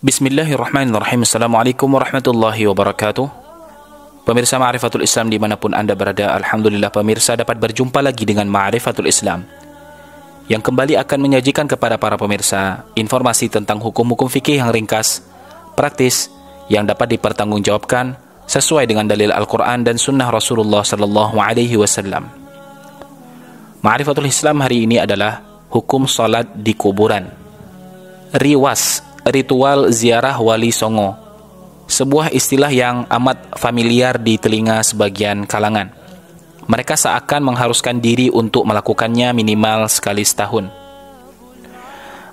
Bismillahirrahmanirrahim. Assalamualaikum warahmatullahi wabarakatuh. Pemirsa Ma'rifatul Islam dimanapun anda berada, alhamdulillah pemirsa dapat berjumpa lagi dengan Ma'rifatul Islam yang kembali akan menyajikan kepada para pemirsa informasi tentang hukum-hukum fikih yang ringkas, praktis, yang dapat dipertanggungjawabkan sesuai dengan dalil Al-Quran dan Sunnah Rasulullah Sallallahu Alaihi Wasallam. Ma'rifatul Islam hari ini adalah hukum salat di kuburan. Riwas, ritual ziarah wali songo, sebuah istilah yang amat familiar di telinga sebagian kalangan. Mereka seakan mengharuskan diri untuk melakukannya minimal sekali setahun.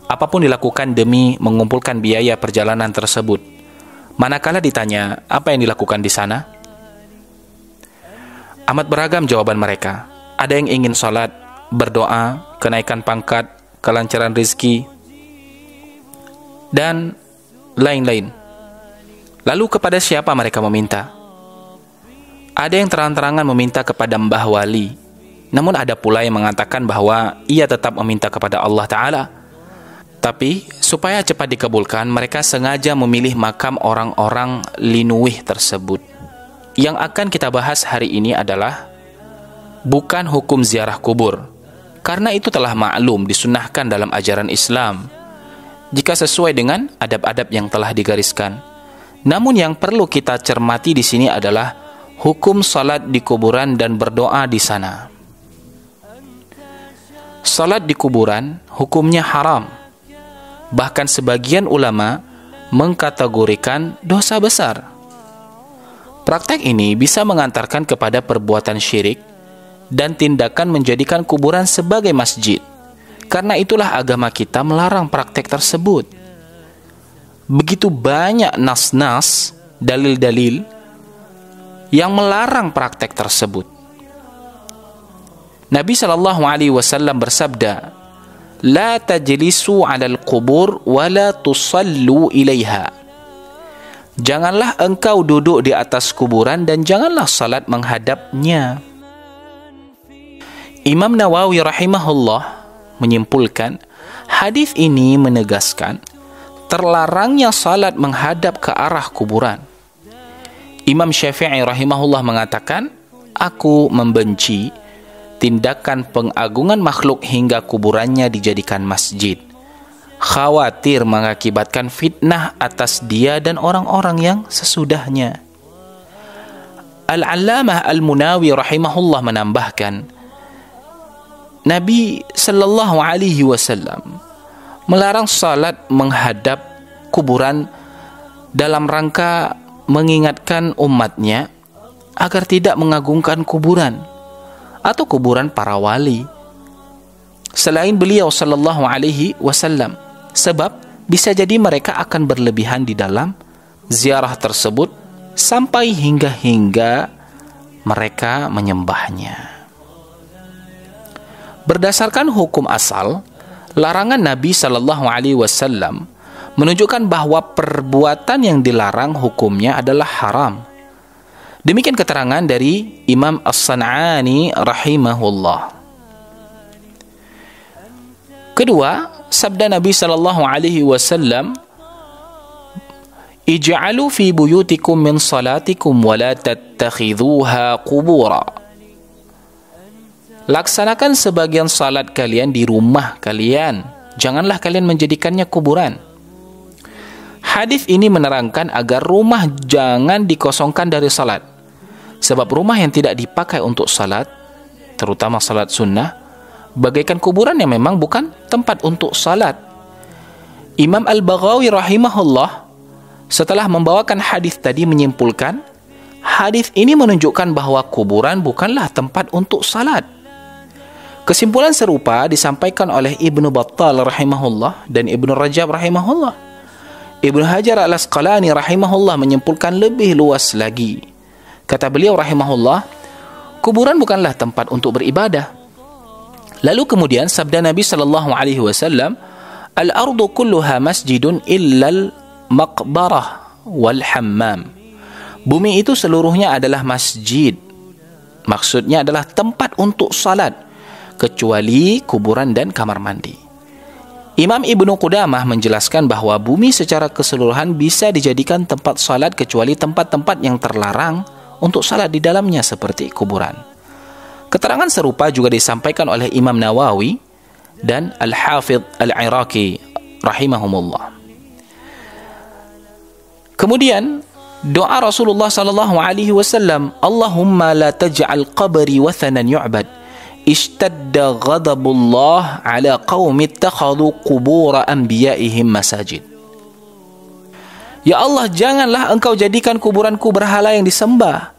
Apapun dilakukan demi mengumpulkan biaya perjalanan tersebut. Manakala ditanya, apa yang dilakukan di sana? Amat beragam jawaban mereka. Ada yang ingin salat, berdoa, kenaikan pangkat, kelancaran rezeki, dan lain-lain. Lalu kepada siapa mereka meminta? Ada yang terang-terangan meminta kepada Mbah Wali. Namun ada pula yang mengatakan bahwa ia tetap meminta kepada Allah Ta'ala. Tapi supaya cepat dikabulkan, mereka sengaja memilih makam orang-orang linuwih tersebut. Yang akan kita bahas hari ini adalah bukan hukum ziarah kubur, karena itu telah maklum disunnahkan dalam ajaran Islam jika sesuai dengan adab-adab yang telah digariskan. Namun yang perlu kita cermati di sini adalah hukum salat di kuburan dan berdoa di sana. Salat di kuburan hukumnya haram. Bahkan sebagian ulama mengkategorikan dosa besar. Praktek ini bisa mengantarkan kepada perbuatan syirik dan tindakan menjadikan kuburan sebagai masjid. Karena itulah agama kita melarang praktek tersebut. Begitu banyak nas-nas, dalil-dalil yang melarang praktek tersebut. Nabi SAW bersabda, "La tajlisu 'alal qubur wa la tusallu ilaiha." Janganlah engkau duduk di atas kuburan dan janganlah salat menghadapnya. Imam Nawawi rahimahullah menyimpulkan, hadis ini menegaskan terlarangnya salat menghadap ke arah kuburan. Imam Syafi'i rahimahullah mengatakan, aku membenci tindakan pengagungan makhluk hingga kuburannya dijadikan masjid. Khawatir mengakibatkan fitnah atas dia dan orang-orang yang sesudahnya. Al-Allamah Al-Munawi rahimahullah menambahkan, Nabi sallallahu alaihi wasallam melarang salat menghadap kuburan dalam rangka mengingatkan umatnya agar tidak mengagungkan kuburan atau kuburan para wali selain beliau sallallahu alaihi wasallam, sebab bisa jadi mereka akan berlebihan di dalam ziarah tersebut sampai hingga mereka menyembahnya. Berdasarkan hukum asal, larangan Nabi sallallahu alaihi wasallam menunjukkan bahwa perbuatan yang dilarang hukumnya adalah haram. Demikian keterangan dari Imam As-San'ani rahimahullah. Kedua, sabda Nabi sallallahu alaihi wasallam, "Ij'alu fi buyutikum min salatikum wa la tattakhidhuha qubura." Laksanakan sebagian salat kalian di rumah kalian, janganlah kalian menjadikannya kuburan. Hadis ini menerangkan agar rumah jangan dikosongkan dari salat. Sebab rumah yang tidak dipakai untuk salat, terutama salat sunnah, bagaikan kuburan yang memang bukan tempat untuk salat. Imam Al-Baghawi rahimahullah setelah membawakan hadis tadi menyimpulkan, hadis ini menunjukkan bahwa kuburan bukanlah tempat untuk salat. Kesimpulan serupa disampaikan oleh Ibnu Battal rahimahullah dan Ibnu Rajab rahimahullah. Ibnu Hajar Al-Asqalani rahimahullah menyimpulkan lebih luas lagi. Kata beliau rahimahullah, kuburan bukanlah tempat untuk beribadah. Lalu kemudian sabda Nabi sallallahu alaihi wasallam, "Al-ardu kulluha masjidun illal maqbarah wal hammam." Bumi itu seluruhnya adalah masjid. Maksudnya adalah tempat untuk salat, kecuali kuburan dan kamar mandi. Imam Ibnu Qudamah menjelaskan bahawa bumi secara keseluruhan bisa dijadikan tempat salat kecuali tempat-tempat yang terlarang untuk salat di dalamnya seperti kuburan. Keterangan serupa juga disampaikan oleh Imam Nawawi dan Al-Hafidh Al-Iraqi rahimahumullah. Kemudian doa Rasulullah sallallahu alaihi wasallam, Allahumma la taj'al qabri wathanan yu'bad, ishtadda ghadabullah ala qaumi ittakhadhu qubur anbiya'ihim masajid. Ya Allah, janganlah engkau jadikan kuburanku berhala yang disembah.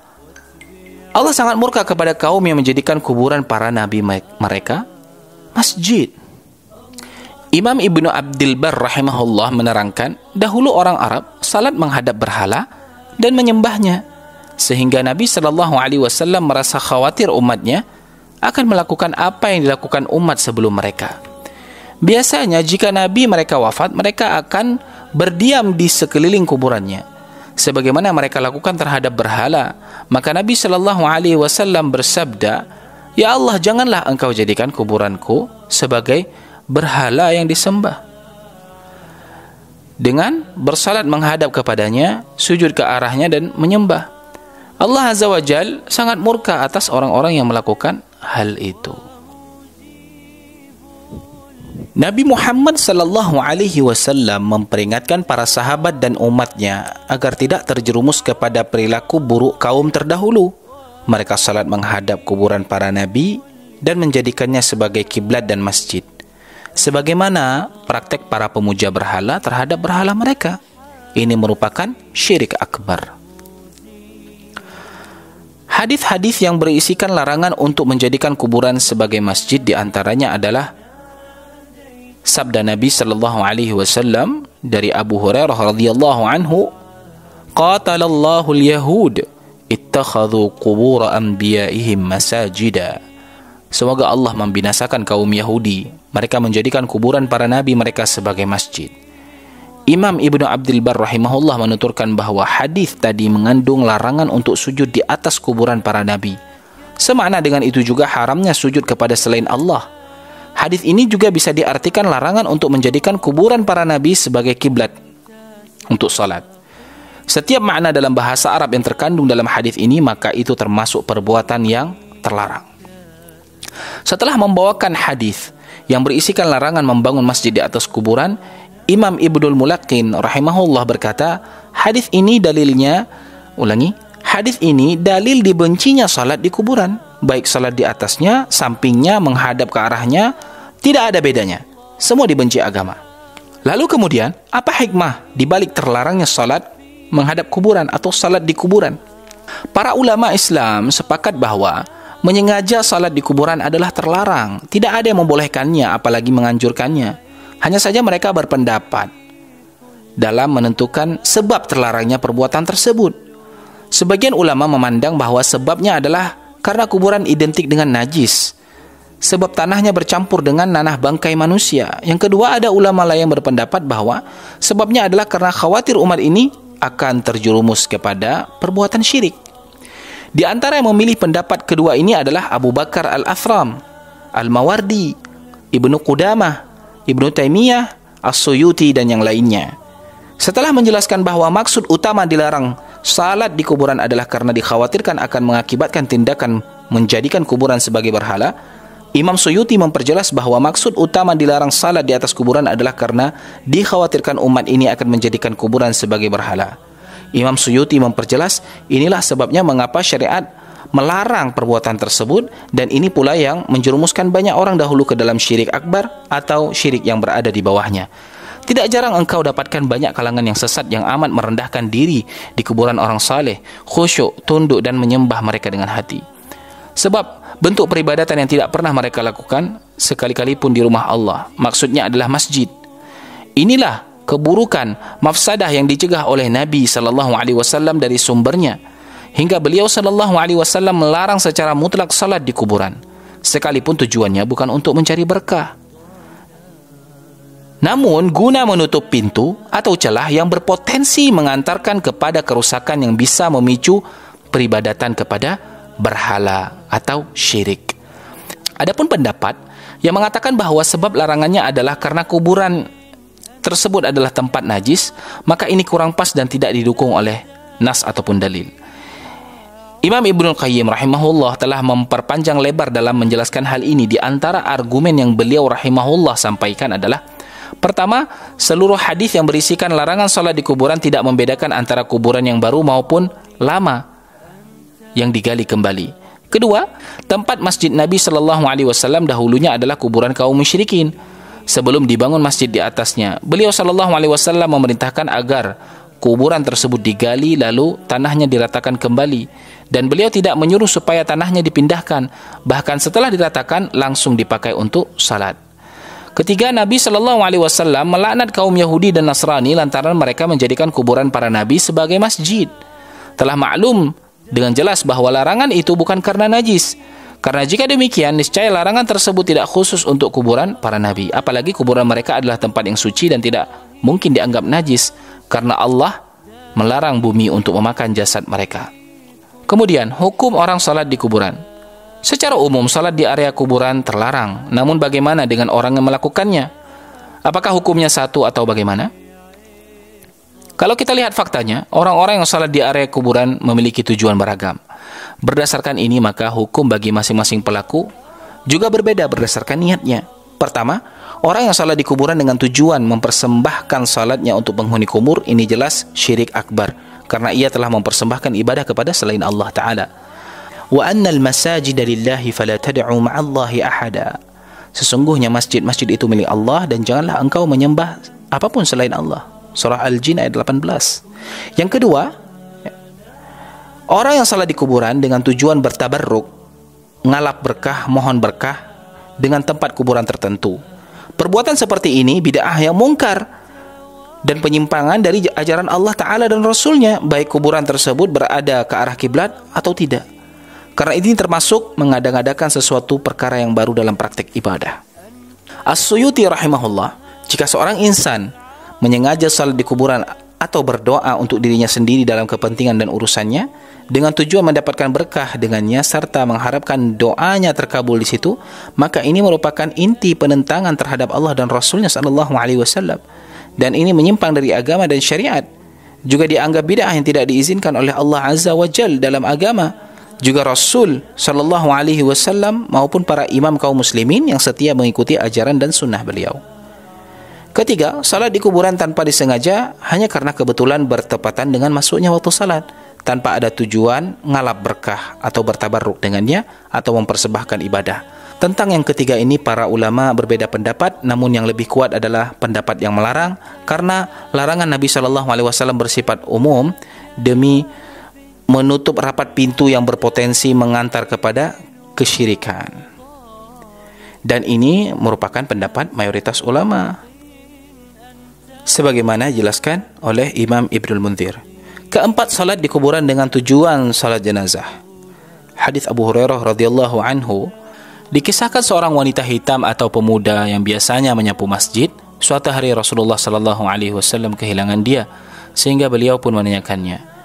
Allah sangat murka kepada kaum yang menjadikan kuburan para nabi mereka masjid. Imam Ibnu Abdul Barr rahimahullah menerangkan, dahulu orang Arab salat menghadap berhala dan menyembahnya, sehingga Nabi SAW merasa khawatir umatnya akan melakukan apa yang dilakukan umat sebelum mereka. Biasanya jika Nabi mereka wafat, mereka akan berdiam di sekeliling kuburannya, sebagaimana mereka lakukan terhadap berhala. Maka Nabi SAW bersabda, Ya Allah, janganlah engkau jadikan kuburanku sebagai berhala yang disembah. Dengan bersalat menghadap kepadanya, sujud ke arahnya dan menyembah. Allah Azza wa Jal sangat murka atas orang-orang yang melakukan hal itu. Nabi Muhammad sallallahu alaihi wasallam memperingatkan para sahabat dan umatnya agar tidak terjerumus kepada perilaku buruk kaum terdahulu. Mereka salat menghadap kuburan para nabi dan menjadikannya sebagai kiblat dan masjid, sebagaimana praktek para pemuja berhala terhadap berhala mereka. Ini merupakan syirik akbar. Hadis-hadis yang berisikan larangan untuk menjadikan kuburan sebagai masjid diantaranya adalah sabda Nabi sallallahu alaihi wasallam dari Abu Hurairah radhiyallahu anhu, "Qatalallahu al-yahud ittakhadhu qubur anbiya'ihim masajida." Semoga Allah membinasakan kaum Yahudi, mereka menjadikan kuburan para nabi mereka sebagai masjid. Imam Ibnu Abdul Barr rahimahullah menuturkan bahawa hadis tadi mengandung larangan untuk sujud di atas kuburan para nabi. Semakna dengan itu juga haramnya sujud kepada selain Allah. Hadis ini juga bisa diartikan larangan untuk menjadikan kuburan para nabi sebagai kiblat untuk salat. Setiap makna dalam bahasa Arab yang terkandung dalam hadis ini, maka itu termasuk perbuatan yang terlarang. Setelah membawakan hadis yang berisikan larangan membangun masjid di atas kuburan, Imam Ibnul Mulaqin rahimahullah berkata, hadis ini dalil dibencinya salat di kuburan, baik salat di atasnya, sampingnya, menghadap ke arahnya, tidak ada bedanya, semua dibenci agama. Lalu kemudian, apa hikmah di balik terlarangnya salat menghadap kuburan atau salat di kuburan? Para ulama Islam sepakat bahwa menyengaja salat di kuburan adalah terlarang, tidak ada yang membolehkannya apalagi menganjurkannya. Hanya saja mereka berpendapat dalam menentukan sebab terlarangnya perbuatan tersebut. Sebagian ulama memandang bahawa sebabnya adalah karena kuburan identik dengan najis, sebab tanahnya bercampur dengan nanah bangkai manusia. Yang kedua, ada ulama lain yang berpendapat bahawa sebabnya adalah karena khawatir umat ini akan terjerumus kepada perbuatan syirik. Di antara yang memilih pendapat kedua ini adalah Abu Bakar Al-Athram, Al-Mawardi, Ibnu Qudamah, Ibnu Taimiyah, As-Suyuti dan yang lainnya. Setelah menjelaskan bahawa maksud utama dilarang salat di kuburan adalah karena dikhawatirkan akan mengakibatkan tindakan menjadikan kuburan sebagai berhala, Imam Suyuti memperjelas bahawa maksud utama dilarang salat di atas kuburan adalah karena dikhawatirkan umat ini akan menjadikan kuburan sebagai berhala. Imam Suyuti memperjelas, inilah sebabnya mengapa syariat melarang perbuatan tersebut, dan ini pula yang menjerumuskan banyak orang dahulu ke dalam syirik akbar atau syirik yang berada di bawahnya. Tidak jarang engkau dapatkan banyak kalangan yang sesat yang amat merendahkan diri di kuburan orang saleh, khusyuk, tunduk dan menyembah mereka dengan hati. Sebab bentuk peribadatan yang tidak pernah mereka lakukan sekali-kali pun di rumah Allah, maksudnya adalah masjid. Inilah keburukan, mafsadah yang dicegah oleh Nabi SAW dari sumbernya, hingga beliau SAW melarang secara mutlak salat di kuburan, sekalipun tujuannya bukan untuk mencari berkah, namun guna menutup pintu atau celah yang berpotensi mengantarkan kepada kerusakan yang bisa memicu peribadatan kepada berhala atau syirik. Adapun pendapat yang mengatakan bahwa sebab larangannya adalah karena kuburan tersebut adalah tempat najis, maka ini kurang pas dan tidak didukung oleh nas ataupun dalil. Imam Ibnul Qayyim rahimahullah telah memperpanjang lebar dalam menjelaskan hal ini. Di antara argumen yang beliau rahimahullah sampaikan adalah, pertama, seluruh hadis yang berisikan larangan salat di kuburan tidak membedakan antara kuburan yang baru maupun lama yang digali kembali. Kedua, tempat masjid Nabi SAW dahulunya adalah kuburan kaum musyrikin. Sebelum dibangun masjid di atasnya, beliau SAW memerintahkan agar kuburan tersebut digali lalu tanahnya diratakan kembali, dan beliau tidak menyuruh supaya tanahnya dipindahkan, bahkan setelah diratakan langsung dipakai untuk salat. Ketiga, Nabi SAW melaknat kaum Yahudi dan Nasrani lantaran mereka menjadikan kuburan para nabi sebagai masjid. Telah maklum dengan jelas bahwa larangan itu bukan karena najis. Karena jika demikian, niscaya larangan tersebut tidak khusus untuk kuburan para nabi. Apalagi kuburan mereka adalah tempat yang suci dan tidak mungkin dianggap najis, karena Allah melarang bumi untuk memakan jasad mereka. Kemudian, hukum orang salat di kuburan. Secara umum, salat di area kuburan terlarang. Namun bagaimana dengan orang yang melakukannya? Apakah hukumnya satu atau bagaimana? Kalau kita lihat faktanya, orang-orang yang salat di area kuburan memiliki tujuan beragam. Berdasarkan ini, maka hukum bagi masing-masing pelaku juga berbeda berdasarkan niatnya. Pertama, orang yang salat di kuburan dengan tujuan mempersembahkan salatnya untuk penghuni kubur, ini jelas syirik akbar, karena ia telah mempersembahkan ibadah kepada selain Allah Ta'ala. Wa annal masajida lillahi fala tad'u ma'allahi ahada. Sesungguhnya masjid-masjid itu milik Allah dan janganlah engkau menyembah apapun selain Allah. Surah Al-Jin ayat 18. Yang kedua, orang yang salat di kuburan dengan tujuan bertabarruk, ngalap berkah, mohon berkah dengan tempat kuburan tertentu. Perbuatan seperti ini bid'ah yang mungkar dan penyimpangan dari ajaran Allah Ta'ala dan Rasulnya, baik kuburan tersebut berada ke arah kiblat atau tidak. Karena ini termasuk mengada-ngadakan sesuatu perkara yang baru dalam praktek ibadah. As-Suyuti rahimahullah, jika seorang insan menyengaja salat di kuburan atau berdoa untuk dirinya sendiri dalam kepentingan dan urusannya dengan tujuan mendapatkan berkah dengannya serta mengharapkan doanya terkabul di situ, maka ini merupakan inti penentangan terhadap Allah dan Rasulnya SAW, dan ini menyimpang dari agama dan syariat. Juga dianggap bid'ah yang tidak diizinkan oleh Allah Azza wa Jal dalam agama. Juga Rasul SAW maupun para imam kaum muslimin yang setia mengikuti ajaran dan sunnah beliau. Ketiga, salat di kuburan tanpa disengaja hanya karena kebetulan bertepatan dengan masuknya waktu salat, tanpa ada tujuan ngalap berkah atau bertabarruk dengannya atau mempersembahkan ibadah. Tentang yang ketiga ini para ulama berbeda pendapat, namun yang lebih kuat adalah pendapat yang melarang, karena larangan Nabi SAW bersifat umum demi menutup rapat pintu yang berpotensi mengantar kepada kesyirikan. Dan ini merupakan pendapat mayoritas ulama, sebagaimana dijelaskan oleh Imam Ibnul Munzir. Keempat, salat di kuburan dengan tujuan salat jenazah. Hadis Abu Hurairah radhiyallahu anhu, dikisahkan seorang wanita hitam atau pemuda yang biasanya menyapu masjid. Suatu hari Rasulullah sallallahu alaihi wasallam kehilangan dia, sehingga beliau pun menanyakannya.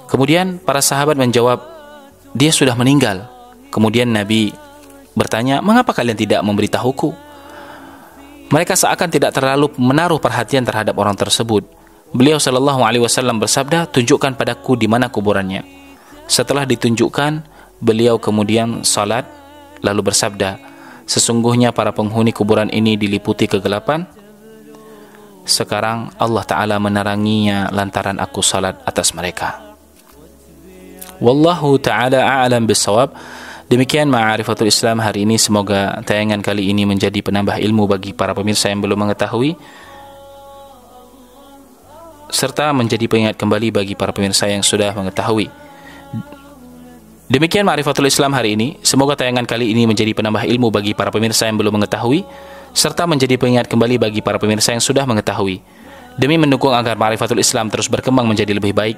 Kemudian para sahabat menjawab, dia sudah meninggal. Kemudian Nabi bertanya, mengapa kalian tidak memberitahuku? Mereka seakan tidak terlalu menaruh perhatian terhadap orang tersebut. Beliau sallallahu alaihi wasallam bersabda, tunjukkan padaku di mana kuburannya. Setelah ditunjukkan, beliau kemudian salat lalu bersabda, sesungguhnya para penghuni kuburan ini diliputi kegelapan. Sekarang Allah Ta'ala meneranginya lantaran aku salat atas mereka. Wallahu ta'ala a'lam bissawab. Demikian Ma'arifatul Islam hari ini. Semoga tayangan kali ini menjadi penambah ilmu bagi para pemirsa yang belum mengetahui, serta menjadi pengingat kembali bagi para pemirsa yang sudah mengetahui. Demikian Ma'arifatul Islam hari ini. Semoga tayangan kali ini menjadi penambah ilmu bagi para pemirsa yang belum mengetahui, serta menjadi pengingat kembali bagi para pemirsa yang sudah mengetahui. Demi mendukung agar Ma'arifatul Islam terus berkembang menjadi lebih baik,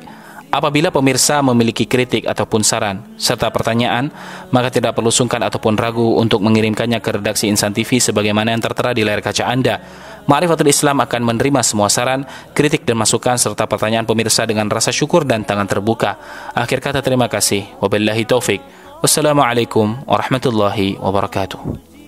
apabila pemirsa memiliki kritik ataupun saran serta pertanyaan, maka tidak perlu sungkan ataupun ragu untuk mengirimkannya ke redaksi Insan TV sebagaimana yang tertera di layar kaca Anda. Ma'arifatul Islam akan menerima semua saran, kritik dan masukan serta pertanyaan pemirsa dengan rasa syukur dan tangan terbuka. Akhir kata terima kasih. Wabillahi taufik. Wassalamualaikum warahmatullahi wabarakatuh.